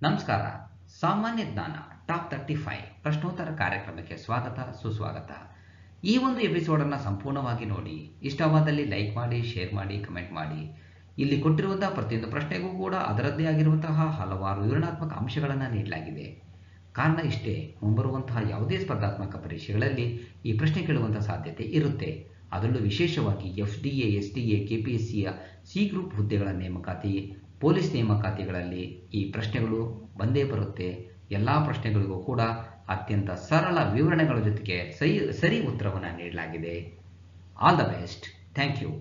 ನಮಸ್ಕಾರ. ಸಾಮಾನ್ಯ ಜ್ಞಾನ ಟಾಪ್ 35 ಪ್ರಶ್ನೋತ್ತರ ಕಾರ್ಯಕ್ರಮಕ್ಕೆ ಸ್ವಾಗತ ಸುಸ್ವಾಗತ. ಈ ಒಂದು ಎಪಿಸೋಡನ್ನು ಸಂಪೂರ್ಣವಾಗಿ ನೋಡಿ. ಇಷ್ಟವಾದಲ್ಲಿ ಲೈಕ್ ಮಾಡಿ, ಶೇರ್ ಮಾಡಿ, ಕಮೆಂಟ್ ಮಾಡಿ. ಇಲ್ಲಿ ಕೊಟ್ಟಿರುವಂತಹ ಪ್ರತಿಯೊಂದು ಪ್ರಶ್ನೆಗೂ ಕೂಡ ಅದರದ್ದೇ ಆಗಿರುವಂತಹ ಹಲವಾರು ವಿವರಣಾತ್ಮಕ ಅಂಶಗಳನ್ನು ನೀಡಲಾಗಿದೆ. ಕಾರಣ ಇಷ್ಟೇ, ಮುಂಬರುವಂತಹ ಯಾವುದೇ ಸ್ಪರ್ಧಾತ್ಮಕ ಪರೀಕ್ಷೆಗಳಲ್ಲಿ ಈ ಪ್ರಶ್ನೆ ಕೇಳುವಂತಹ ಸಾಧ್ಯತೆ ಇರುತ್ತೆ. ಅದರಲ್ಲೂ ವಿಶೇಷವಾಗಿ FDA, SDA, KPSCಯ ಸಿ ಗ್ರೂಪ್ ಹುದ್ದೆಗಳ ನೇಮಕಾತಿ, ಪೊಲೀಸ್ ನೇಮಕಾತಿಗಳಲ್ಲಿ ಈ ಪ್ರಶ್ನೆಗಳು ಬಂದೇ ಬರುತ್ತೆ. ಎಲ್ಲ ಪ್ರಶ್ನೆಗಳಿಗೂ ಕೂಡ ಅತ್ಯಂತ ಸರಳ ವಿವರಣೆಗಳ ಜೊತೆಗೆ ಸರಿ ಉತ್ತರವನ್ನು ನೀಡಲಾಗಿದೆ. All the best. Thank you.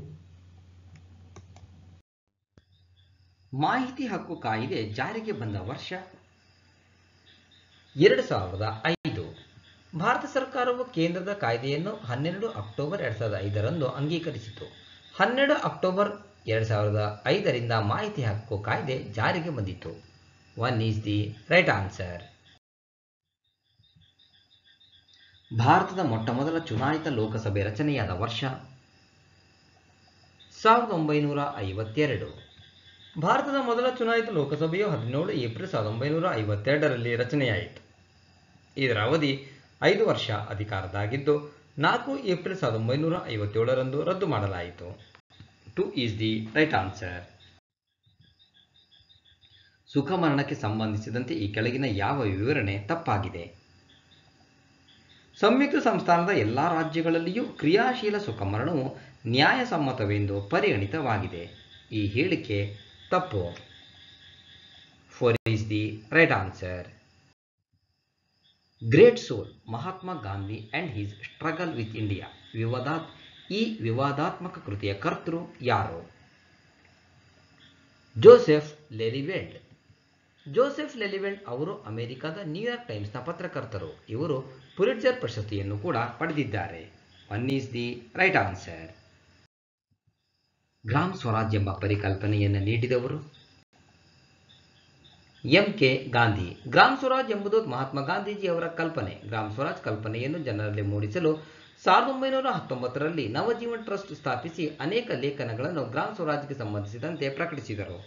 ಮಾಹಿತಿ ಹಕ್ಕು ಕಾಯಿದೆ ಜಾರಿಗೆ ಬಂದ ವರ್ಷ 2005. ಭಾರತ ಸರ್ಕಾರವು ಕೇಂದ್ರದ ಕಾಯ್ದೆಯನ್ನು 12 ಅಕ್ಟೋಬರ್ 2005ರಂದು ಅಂಗೀಕರಿಸಿತು. 12 ಅಕ್ಟೋಬರ್ 2005ರಿಂದ ಮಾಹಿತಿ ಹಕ್ಕು ಕಾಯ್ದೆ ಜಾರಿಗೆ ಬಂದಿತು. 1 ಈಸ್ ದಿ ರೈಟ್ ಆನ್ಸರ್. ಭಾರತದ ಮೊಟ್ಟಮೊದಲ ಚುನಾಯಿತ ಲೋಕಸಭೆ ರಚನೆಯಾದ ವರ್ಷ 1952. ಭಾರತದ ಮೊದಲ ಚುನಾಯಿತ ಲೋಕಸಭೆಯು 17 ಏಪ್ರಿಲ್ 1952ರಲ್ಲಿ ರಚನೆಯಾಯಿತು. ಇದರ ಅವಧಿ 5 ವರ್ಷ ಅಧಿಕಾರದಾಗಿದ್ದು 4 ಏಪ್ರಿಲ್ 1957ರಂದು ರದ್ದು ಮಾಡಲಾಯಿತು. 2 ಈಸ್ ದಿ ರೈಟ್ ಆನ್ಸರ್. ಸುಖ ಮರಣಕ್ಕೆ ಸಂಬಂಧಿಸಿದಂತೆ ಈ ಕೆಳಗಿನ ಯಾವ ವಿವರಣೆ ತಪ್ಪಾಗಿದೆ? ಸಂಯುಕ್ತ ಸಂಸ್ಥಾನದ ಎಲ್ಲ ರಾಜ್ಯಗಳಲ್ಲಿಯೂ ಕ್ರಿಯಾಶೀಲ ಸುಖ ಮರಣವು ನ್ಯಾಯಸಮ್ಮತವೆಂದು ಪರಿಗಣಿತವಾಗಿದೆ. ಈ ಹೇಳಿಕೆ ತಪ್ಪು. 4 is the right answer. Great soul Mahatma Gandhi and his struggle with India ಈ ವಿವಾದಾತ್ಮಕ ಕೃತಿಯ ಕರ್ತೃ ಯಾರು? ಜೋಸೆಫ್ ಲೆಲಿವೆಲ್ಡ್. ಜೋಸೆಫ್ ಲೆಲಿವೆಲ್ಡ್ ಅವರು ಅಮೆರಿಕದ ನ್ಯೂಯಾರ್ಕ್ ಟೈಮ್ಸ್ನ ಪತ್ರಕರ್ತರು. ಇವರು ಪುಲಿಟ್ಜರ್ ಪ್ರಶಸ್ತಿಯನ್ನು ಕೂಡ ಪಡೆದಿದ್ದಾರೆ. 1 ಈಸ್ ದಿ ರೈಟ್ ಆನ್ಸರ್. ಗ್ರಾಮ ಸ್ವರಾಜ್ ಎಂಬ ಪರಿಕಲ್ಪನೆಯನ್ನು ನೀಡಿದವರು MK ಗಾಂಧಿ. ಗ್ರಾಮ ಸ್ವರಾಜ್ ಎಂಬುದು ಮಹಾತ್ಮ ಗಾಂಧೀಜಿಯವರ ಕಲ್ಪನೆ. ಗ್ರಾಮ ಸ್ವರಾಜ್ ಕಲ್ಪನೆಯನ್ನು ಜನರಲ್ಲಿ ಮೂಡಿಸಲು 1919ರಲ್ಲಿ ನವಜೀವನ್ ಟ್ರಸ್ಟ್ ಸ್ಥಾಪಿಸಿ ಅನೇಕ ಲೇಖನಗಳನ್ನು ಗ್ರಾಮ ಸ್ವರಾಜ್ಗೆ ಸಂಬಂಧಿಸಿದಂತೆ ಪ್ರಕಟಿಸಿದರು.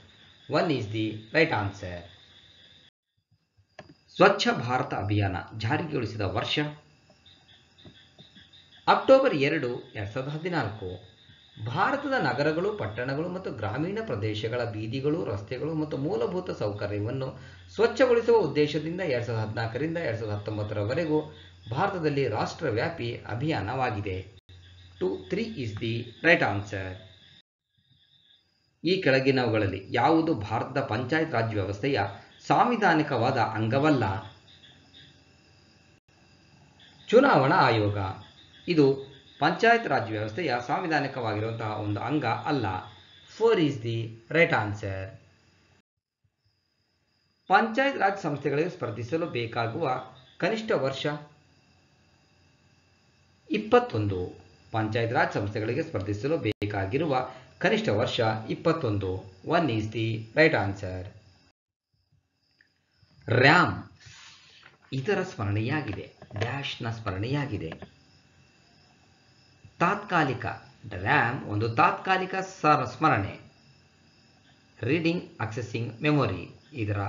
1 is the right answer. Swachh Bharat ಅಭಿಯಾನ ಜಾರಿಗೊಳಿಸಿದ ವರ್ಷ ಅಕ್ಟೋಬರ್ 2, 2014. ಭಾರತದ ನಗರಗಳು, ಪಟ್ಟಣಗಳು ಮತ್ತು ಗ್ರಾಮೀಣ ಪ್ರದೇಶಗಳ ಬೀದಿಗಳು, ರಸ್ತೆಗಳು ಮತ್ತು ಮೂಲಭೂತ ಸೌಕರ್ಯವನ್ನು ಸ್ವಚ್ಛಗೊಳಿಸುವ ಉದ್ದೇಶದಿಂದ 2014ರಿಂದ 2019ರವರೆಗೂ ಭಾರತದಲ್ಲಿ ರಾಷ್ಟ್ರವ್ಯಾಪಿ ಅಭಿಯಾನವಾಗಿದೆ. 3 ಈಸ್ ದಿ ರೈಟ್ ಆನ್ಸರ್. ಈ ಕೆಳಗಿನವುಗಳಲ್ಲಿ ಯಾವುದು ಭಾರತದ ಪಂಚಾಯತ್ ರಾಜ್ ವ್ಯವಸ್ಥೆಯ ಸಾಂವಿಧಾನಿಕವಾದ ಅಂಗವಲ್ಲ? ಚುನಾವಣಾ ಆಯೋಗ. ಇದು ಪಂಚಾಯತ್ ರಾಜ್ ವ್ಯವಸ್ಥೆಯ ಸಾಂವಿಧಾನಿಕವಾಗಿರುವಂತಹ ಒಂದು ಅಂಗ ಅಲ್ಲ. 4 is the right answer. Panchayat Raj ಸಂಸ್ಥೆಗಳಿಗೆ ಸ್ಪರ್ಧಿಸಲು ಬೇಕಾಗುವ ಕನಿಷ್ಠ ವರ್ಷ 21. ಪಂಚಾಯತ್ ರಾಜ್ ಸಂಸ್ಥೆಗಳಿಗೆ ಸ್ಪರ್ಧಿಸಲು ಬೇಕಾಗಿರುವ ಕನಿಷ್ಠ ವರ್ಷ 21. 1 is the right answer. RAM ಇದರ ಸ್ಮರಣೆಯಾಗಿದೆ. ಡ್ಯಾಶ್ನ ಸ್ಮರಣೆಯಾಗಿದೆ. ತಾತ್ಕಾಲಿಕ. ರ್ಯಾಮ್ ಒಂದು ತಾತ್ಕಾಲಿಕ ಸ್ಮರಣೆ. ರೀಡಿಂಗ್ ಅಕ್ಸೆಸಿಂಗ್ ಮೆಮೊರಿ ಇದರ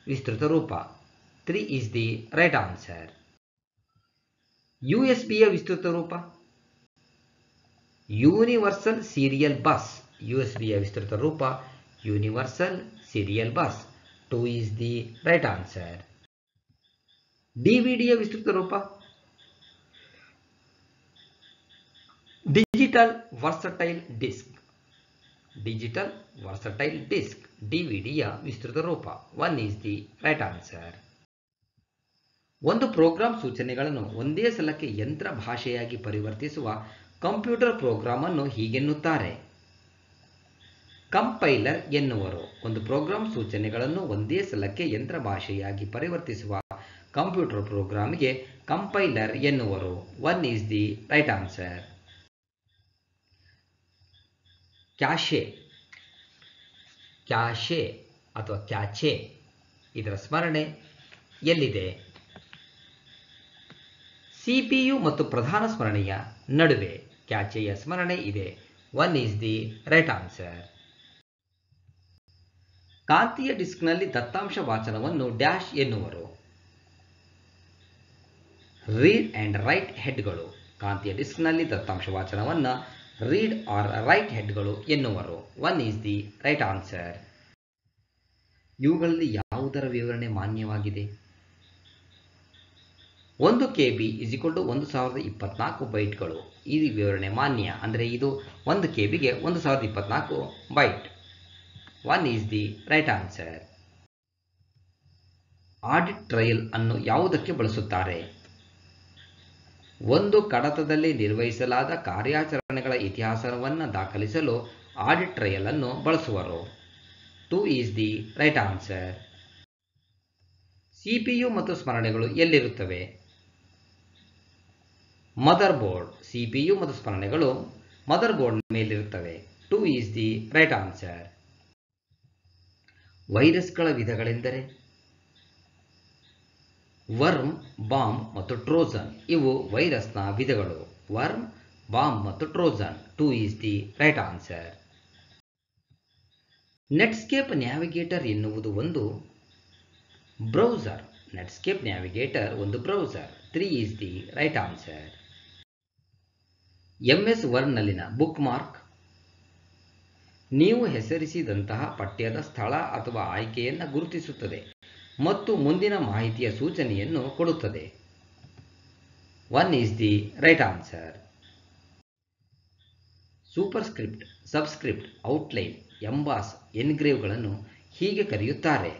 ವಿಸ್ತೃತ ರೂಪ. 3 ಈಸ್ ದಿ ರೈಟ್ ಆನ್ಸರ್. USBಯ ವಿಸ್ತೃತ ರೂಪ ಯೂನಿವರ್ಸಲ್ ಸೀರಿಯಲ್ ಬಸ್. USBಯ ವಿಸ್ತೃತ ರೂಪ universal serial bus. 2 is the right answer. DVDಯ ವಿಸ್ತೃತ ರೂಪ digital versatile disc. Digital versatile disc DVDಯ ವಿಸ್ತೃತ ರೂಪ. 1 ಈಸ್ ದಿ ರೈಟ್ ಆನ್ಸರ್. ಒಂದು ಪ್ರೋಗ್ರಾಂ ಸೂಚನೆಗಳನ್ನು ಒಂದೇ ಸಲಕ್ಕೆ ಯಂತ್ರ ಭಾಷೆಯಾಗಿ ಪರಿವರ್ತಿಸುವ ಕಂಪ್ಯೂಟರ್ ಪ್ರೋಗ್ರಾಂ ಅನ್ನು ಹೀಗೆನ್ನುತ್ತಾರೆ. ಕಂಪೈಲರ್ ಎನ್ನುವರು. ಒಂದು ಪ್ರೋಗ್ರಾಂ ಸೂಚನೆಗಳನ್ನು ಒಂದೇ ಸಲಕ್ಕೆ ಯಂತ್ರ ಭಾಷೆಯಾಗಿ ಪರಿವರ್ತಿಸುವ ಕಂಪ್ಯೂಟರ್ ಪ್ರೋಗ್ರಾಂಗೆ ಕಂಪೈಲರ್ ಎನ್ನುವರು. 1 ಈಸ್ ದಿ ರೈಟ್ ಆನ್ಸರ್. ಕ್ಯಾಶೆ. ಕ್ಯಾಶೆ ಅಥವಾ ಕ್ಯಾಚೆ ಇದರ ಸ್ಮರಣೆ ಎಲ್ಲಿದೆ? CPU ಮತ್ತು ಪ್ರಧಾನ ಸ್ಮರಣೆಯ ನಡುವೆ ಕ್ಯಾಚೆಯ ಸ್ಮರಣೆ ಇದೆ. 1 ಈಸ್ ದಿ ರೈಟ್ ಆನ್ಸರ್. ಕಾಂತೀಯ ಡಿಸ್ಕ್ನಲ್ಲಿ ದತ್ತಾಂಶ ವಾಚನವನ್ನು ಡ್ಯಾಶ್ ಎನ್ನುವರು. ರೀಡ್ ಆ್ಯಂಡ್ ರೈಟ್ ಹೆಡ್ಗಳು. ಕಾಂತೀಯ ಡಿಸ್ಕ್ನಲ್ಲಿ ದತ್ತಾಂಶ ವಾಚನವನ್ನು ರೀಡ್ ಆರ್ ರೈಟ್ ಹೆಡ್ಗಳು ಎನ್ನುವರು. 1 ಈಸ್ ದಿ ರೈಟ್ ಆನ್ಸರ್. ಇವುಗಳಲ್ಲಿ ಯಾವುದರ ವಿವರಣೆ ಮಾನ್ಯವಾಗಿದೆ? 1 KB = 1024 ಬೈಟ್ಗಳು. ಈ ವಿವರಣೆ ಮಾನ್ಯ. ಅಂದರೆ ಇದು 1 KBಗೆ 1024 byte. 1 is the right answer. Audit trail ಅನ್ನು ಯಾವುದಕ್ಕೆ ಬಳಸುತ್ತಾರೆ? ಒಂದು ಕಡತದಲ್ಲಿ ನಿರ್ವಹಿಸಲಾದ ಕಾರ್ಯಾಚರಣೆಗಳ ಇತಿಹಾಸವನ್ನು ದಾಖಲಿಸಲು ಆಡಿಟ್ ಟ್ರಯಲ್ ಅನ್ನು ಬಳಸುವರು. 2 is the right answer. CPU ಮತ್ತು ಸ್ಮರಣೆಗಳು ಎಲ್ಲಿರುತ್ತವೆ? Mother board. CPU ಮತ್ತು ಸ್ಮರಣೆಗಳು ಮದರ್ ಬೋರ್ಡ್ ಮೇಲಿರುತ್ತವೆ. 2 ಈಸ್ ದಿ ರೈಟ್ ಆನ್ಸರ್. ವೈರಸ್ಗಳ ವಿಧಗಳೆಂದರೆ? ವರ್ಮ್, ಬಾಂಬ್ ಮತ್ತು ಟ್ರೋಜನ್. ಇವು ವೈರಸ್ನ ವಿಧಗಳು. ವರ್ಮ್, ಬಾಂಬ್ ಮತ್ತು Trojan. 2 is the right answer. Netscape Navigator ಎನ್ನುವುದು ಒಂದು ಬ್ರೌಸರ್. ನೆಟ್ಸ್ಕೇಪ್ ನ್ಯಾವಿಗೇಟರ್ ಒಂದು browser. 3 is the right answer. MS ವರ್ಡ್ನಲ್ಲಿನ ಬುಕ್ ಮಾರ್ಕ್? ನೀವು ಹೆಸರಿಸಿದಂತಹ ಪಠ್ಯದ ಸ್ಥಳ ಅಥವಾ ಆಯ್ಕೆಯನ್ನು ಗುರುತಿಸುತ್ತದೆ ಮತ್ತು ಮುಂದಿನ ಮಾಹಿತಿಯ ಸೂಚನೆಯನ್ನು ಕೊಡುತ್ತದೆ. 1 is the right answer. Superscript, subscript, outline, emboss, ಎನ್ಗ್ರೇವ್ಗಳನ್ನು ಹೀಗೆ ಕರೆಯುತ್ತಾರೆ.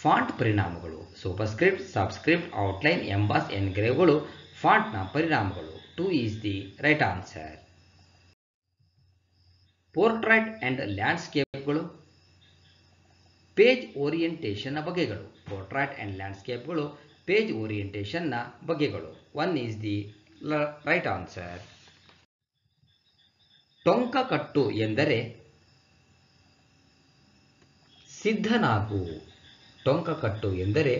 ಫಾಂಟ್ ಪರಿಣಾಮಗಳು. ಸೂಪರ್ಸ್ಕ್ರಿಪ್ಟ್, ಸಬ್ಸ್ಕ್ರಿಪ್ಟ್, ಔಟ್ಲೈನ್, ಎಂಬಾಸ್, ಎನ್ಗ್ರೇವ್ಗಳು ಫಾಂಟ್ನ ಪರಿಣಾಮಗಳು. 2 is the right answer. Portrait and ಲ್ಯಾಂಡ್ಸ್ಕೇಪ್ಗಳು. ಪೇಜ್ ಓರಿಯೆಂಟೇಷನ್ನ ಬಗೆಗಳು. ಪೋರ್ಟ್ರೈಟ್ ಆ್ಯಂಡ್ ಲ್ಯಾಂಡ್ಸ್ಕೇಪ್ಗಳು ಪೇಜ್ ಓರಿಯೆಂಟೇಷನ್ನ ಬಗೆಗಳು. 1 ಈಸ್ ದಿ ರೈಟ್ ಆನ್ಸರ್. ಟೊಂಕಕಟ್ಟು ಎಂದರೆ? ಸಿದ್ಧನಾಗು. ಟೊಂಕಕಟ್ಟು ಎಂದರೆ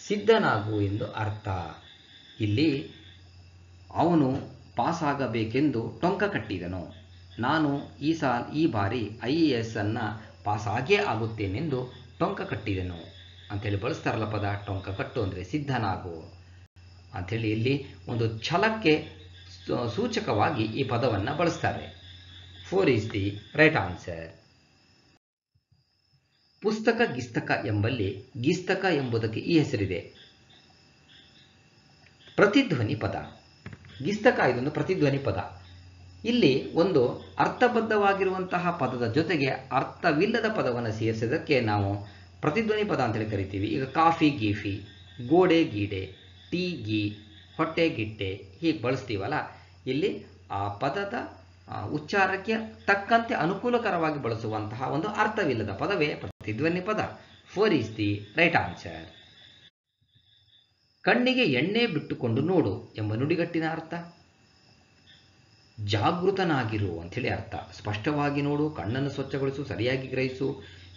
ಸಿದ್ಧನಾಗು ಎಂದು ಅರ್ಥ. ಇಲ್ಲಿ ಅವನು ಪಾಸಾಗಬೇಕೆಂದು ಟೊಂಕ ಕಟ್ಟಿದನು. ನಾನು ಈ ಬಾರಿ IAS ಅನ್ನು ಪಾಸಾಗೇ ಆಗುತ್ತೇನೆಂದು ಟೊಂಕ ಕಟ್ಟಿದನು ಅಂಥೇಳಿ ಬಳಸ್ತಾರಲ್ಲ ಪದ. ಟೊಂಕ ಕಟ್ಟು ಅಂದರೆ ಸಿದ್ಧನಾಗು ಅಂಥೇಳಿ ಇಲ್ಲಿ ಒಂದು ಛಲಕ್ಕೆ ಸೂಚಕವಾಗಿ ಈ ಪದವನ್ನು ಬಳಸ್ತಾರೆ. 4 ಈಸ್ ದಿ ರೈಟ್ ಆನ್ಸರ್. ಪುಸ್ತಕ ಗಿಸ್ತಕ ಎಂಬಲ್ಲಿ ಗಿಸ್ತಕ ಎಂಬುದಕ್ಕೆ ಈ ಹೆಸರಿದೆ. ಪ್ರತಿಧ್ವನಿ ಪದ. ಗಿಸ್ತಕ ಇದೊಂದು ಪ್ರತಿಧ್ವನಿ ಪದ. ಇಲ್ಲಿ ಒಂದು ಅರ್ಥಬದ್ಧವಾಗಿರುವಂತಹ ಪದದ ಜೊತೆಗೆ ಅರ್ಥವಿಲ್ಲದ ಪದವನ್ನು ಸೇರಿಸೋದಕ್ಕೆ ನಾವು ಪ್ರತಿಧ್ವನಿ ಪದ ಅಂತೇಳಿ ಕರಿತೀವಿ. ಈಗ ಕಾಫಿ ಗೀಫಿ, ಗೋಡೆ ಗೀಡೆ, ಟೀ ಗೀ, ಹೊಟ್ಟೆ ಗಿಟ್ಟೆ ಹೀಗೆ ಬಳಸ್ತೀವಲ್ಲ, ಇಲ್ಲಿ ಆ ಪದದ ಉಚ್ಚಾರಕ್ಕೆ ತಕ್ಕಂತೆ ಅನುಕೂಲಕರವಾಗಿ ಬಳಸುವಂತಹ ಒಂದು ಅರ್ಥವಿಲ್ಲದ ಪದವೇ ಪ್ರತಿಧ್ವನಿ ಪದ. 4 ಈಸ್ ದಿ ರೈಟ್ ಆನ್ಸರ್. ಕಣ್ಣಿಗೆ ಎಣ್ಣೆ ಬಿಟ್ಟುಕೊಂಡು ನೋಡು ಎಂಬ ನುಡಿಗಟ್ಟಿನ ಅರ್ಥ? ಜಾಗೃತನಾಗಿರು ಅಂಥೇಳಿ ಅರ್ಥ. ಸ್ಪಷ್ಟವಾಗಿ ನೋಡು, ಕಣ್ಣನ್ನು ಸ್ವಚ್ಛಗೊಳಿಸು, ಸರಿಯಾಗಿ ಗ್ರಹಿಸು,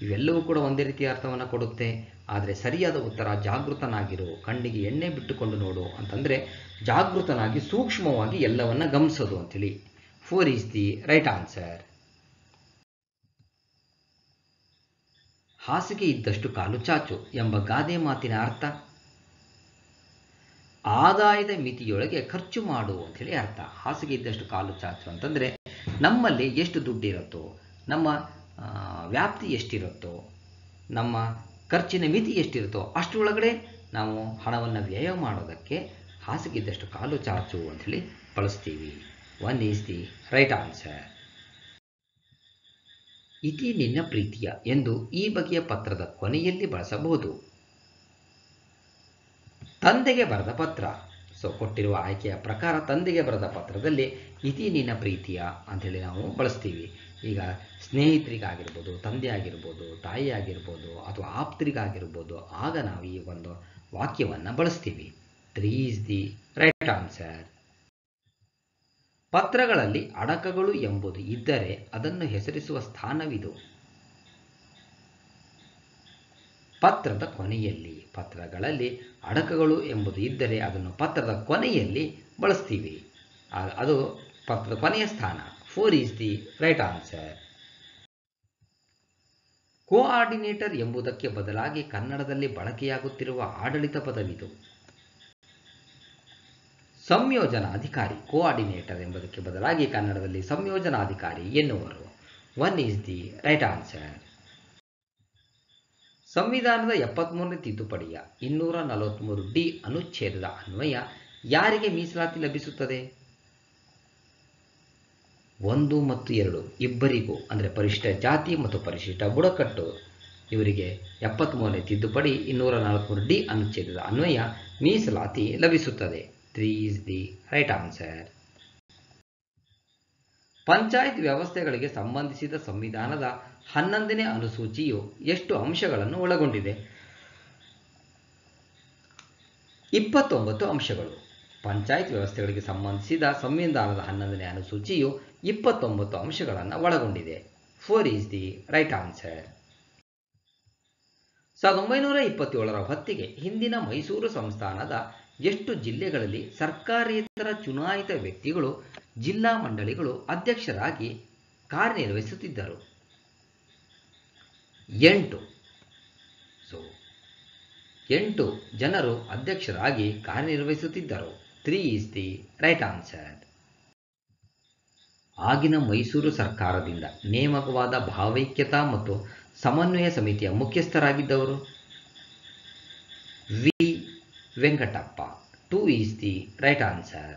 ಇವೆಲ್ಲವೂ ಕೂಡ ಒಂದೇ ರೀತಿಯ ಅರ್ಥವನ್ನು ಕೊಡುತ್ತೆ. ಆದರೆ ಸರಿಯಾದ ಉತ್ತರ ಜಾಗೃತನಾಗಿರು. ಕಣ್ಣಿಗೆ ಎಣ್ಣೆ ಬಿಟ್ಟುಕೊಂಡು ನೋಡು ಅಂತಂದರೆ ಜಾಗೃತನಾಗಿ ಸೂಕ್ಷ್ಮವಾಗಿ ಎಲ್ಲವನ್ನ ಗಮನಿಸೋದು ಅಂಥೇಳಿ. 4 ಈಸ್ ದಿ ರೈಟ್ ಆನ್ಸರ್. ಹಾಸಿಗೆ ಇದ್ದಷ್ಟು ಕಾಲು ಚಾಚು ಎಂಬ ಗಾದೆ ಮಾತಿನ ಅರ್ಥ? ಆದಾಯದ ಮಿತಿಯೊಳಗೆ ಖರ್ಚು ಮಾಡು ಅಂಥೇಳಿ ಅರ್ಥ. ಹಾಸಿಗೆ ಇದ್ದಷ್ಟು ಕಾಲು ಚಾಚು ಅಂತಂದರೆ ನಮ್ಮಲ್ಲಿ ಎಷ್ಟು ದುಡ್ಡಿರುತ್ತೋ, ನಮ್ಮ ವ್ಯಾಪ್ತಿ ಎಷ್ಟಿರುತ್ತೋ, ನಮ್ಮ ಖರ್ಚಿನ ಮಿತಿ ಎಷ್ಟಿರುತ್ತೋ ಅಷ್ಟರೊಳಗಡೆ ನಾವು ಹಣವನ್ನು ವ್ಯಯ ಮಾಡೋದಕ್ಕೆ ಹಾಸಿಗೆ ಇದ್ದಷ್ಟು ಕಾಲು ಚಾಚು ಅಂಥೇಳಿ ಬಳಸ್ತೀವಿ. 1 ಈಸ್ ದಿ ರೈಟ್ ಆನ್ಸರ್. ಇತಿ ನಿನ್ನ ಪ್ರೀತಿಯ ಎಂದು ಈ ಬಗೆಯ ಪತ್ರದ ಕೊನೆಯಲ್ಲಿ ಬಳಸಬಹುದು. ತಂದೆಗೆ ಬರೆದ ಪತ್ರ. ಕೊಟ್ಟಿರುವ ಆಯ್ಕೆಯ ಪ್ರಕಾರ ತಂದೆಗೆ ಬರೆದ ಪತ್ರದಲ್ಲಿ ಇತಿ ನಿನ್ನ ಪ್ರೀತಿಯ ಅಂಥೇಳಿ ನಾವು ಬಳಸ್ತೀವಿ. ಈಗ ಸ್ನೇಹಿತರಿಗಾಗಿರ್ಬೋದು, ತಂದೆ ಆಗಿರ್ಬೋದು, ತಾಯಿ ಆಗಿರ್ಬೋದು, ಅಥವಾ ಆಪ್ತರಿಗಾಗಿರ್ಬೋದು, ಆಗ ನಾವು ಈ ಒಂದು ವಾಕ್ಯವನ್ನು ಬಳಸ್ತೀವಿ. 3 ಈಸ್ ದಿ ರೈಟ್ ಆನ್ಸರ್. ಪತ್ರಗಳಲ್ಲಿ ಅಡಕಗಳು ಎಂಬುದು ಇದ್ದರೆ ಅದನ್ನು ಹೆಸರಿಸುವ ಸ್ಥಾನವಿದು. ಪತ್ರದ ಕೊನೆಯಲ್ಲಿ. ಪತ್ರಗಳಲ್ಲಿ ಅಡಕಗಳು ಎಂಬುದು ಇದ್ದರೆ ಅದನ್ನು ಪತ್ರದ ಕೊನೆಯಲ್ಲಿ ಬಳಸ್ತೀವಿ. ಅದು ಪತ್ರದ ಕೊನೆಯ ಸ್ಥಾನ. 4 is the right answer. Coordinator ಎಂಬುದಕ್ಕೆ ಬದಲಾಗಿ ಕನ್ನಡದಲ್ಲಿ ಬಳಕೆಯಾಗುತ್ತಿರುವ ಆಡಳಿತ ಪದವಿದು. ಸಂಯೋಜನಾಧಿಕಾರಿ. ಕೋಆರ್ಡಿನೇಟರ್ ಎಂಬುದಕ್ಕೆ ಬದಲಾಗಿ ಕನ್ನಡದಲ್ಲಿ ಸಂಯೋಜನಾಧಿಕಾರಿ ಎನ್ನುವರು. 1 ಈಸ್ ದಿ ರೈಟ್ ಆನ್ಸರ್. ಸಂವಿಧಾನದ 73ನೇ ತಿದ್ದುಪಡಿಯ 243D ಅನುಚ್ಛೇದದ ಅನ್ವಯ ಯಾರಿಗೆ ಮೀಸಲಾತಿ ಲಭಿಸುತ್ತದೆ? 1 ಮತ್ತು 2 ಇಬ್ಬರಿಗೂ, ಅಂದರೆ ಪರಿಶಿಷ್ಟ ಜಾತಿ ಮತ್ತು ಪರಿಶಿಷ್ಟ ಬುಡಕಟ್ಟು ಇವರಿಗೆ 73ನೇ ತಿದ್ದುಪಡಿ 243D ಅನುಚ್ಛೇದದ ಅನ್ವಯ ಮೀಸಲಾತಿ ಲಭಿಸುತ್ತದೆ. 3 is the right answer. Panchayat ವ್ಯವಸ್ಥೆಗಳಿಗೆ ಸಂಬಂಧಿಸಿದ ಸಂವಿಧಾನದ 11ನೇ ಅನುಸೂಚಿಯು ಎಷ್ಟು ಅಂಶಗಳನ್ನು ಒಳಗೊಂಡಿದೆ? 29 ಅಂಶಗಳು. ಪಂಚಾಯತ್ ವ್ಯವಸ್ಥೆಗಳಿಗೆ ಸಂಬಂಧಿಸಿದ ಸಂವಿಧಾನದ 11ನೇ ಅನುಸೂಚಿಯು 29 ಅಂಶಗಳನ್ನು ಒಳಗೊಂಡಿದೆ. 4 ಈಸ್ ದಿ ರೈಟ್ ಆನ್ಸರ್. 1927ರ ಹೊತ್ತಿಗೆ ಹಿಂದಿನ ಮೈಸೂರು ಸಂಸ್ಥಾನದ ಎಷ್ಟು ಜಿಲ್ಲೆಗಳಲ್ಲಿ ಸರ್ಕಾರೇತರ ಚುನಾಯಿತ ವ್ಯಕ್ತಿಗಳು ಜಿಲ್ಲಾ ಮಂಡಳಿಗಳು ಅಧ್ಯಕ್ಷರಾಗಿ ಕಾರ್ಯನಿರ್ವಹಿಸುತ್ತಿದ್ದರು? 8. 8 ಜನರು ಅಧ್ಯಕ್ಷರಾಗಿ ಕಾರ್ಯನಿರ್ವಹಿಸುತ್ತಿದ್ದರು. 3 ಈಸ್ ದಿ ರೈಟ್ ಆನ್ಸರ್. ಆಗಿನ ಮೈಸೂರು ಸರ್ಕಾರದಿಂದ ನೇಮಕವಾದ ಭಾವೈಕ್ಯತಾ ಮತ್ತು ಸಮನ್ವಯ ಸಮಿತಿಯ ಮುಖ್ಯಸ್ಥರಾಗಿದ್ದವರು? V Venkatappa. 2 is the right answer.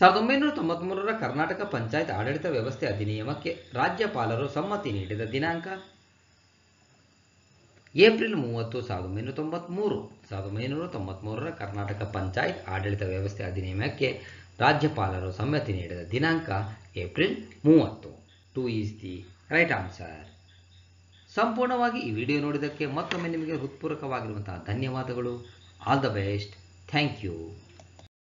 1993ರ ಕರ್ನಾಟಕ ಪಂಚಾಯತ್ ಆಡಳಿತ ವ್ಯವಸ್ಥೆ ಅಧಿನಿಯಮಕ್ಕೆ ರಾಜ್ಯಪಾಲರು ಸಮ್ಮತಿ ನೀಡಿದ ದಿನಾಂಕ? ಏಪ್ರಿಲ್ 30, 1993. 1993ರ ಕರ್ನಾಟಕ ಪಂಚಾಯತ್ ಆಡಳಿತ ವ್ಯವಸ್ಥೆ ಅಧಿನಿಯಮಕ್ಕೆ ರಾಜ್ಯಪಾಲರು ಸಮ್ಮತಿ ನೀಡಿದ ದಿನಾಂಕ April 30. 2 is the right answer. ಸಂಪೂರ್ಣವಾಗಿ ಈ ವಿಡಿಯೋ ನೋಡಿದ್ದಕ್ಕೆ ಮತ್ತೊಮ್ಮೆ ನಿಮಗೆ ಹೃತ್ಪೂರ್ವಕವಾಗಿರುವಂತಹ ಧನ್ಯವಾದಗಳು. All the best. Thank you.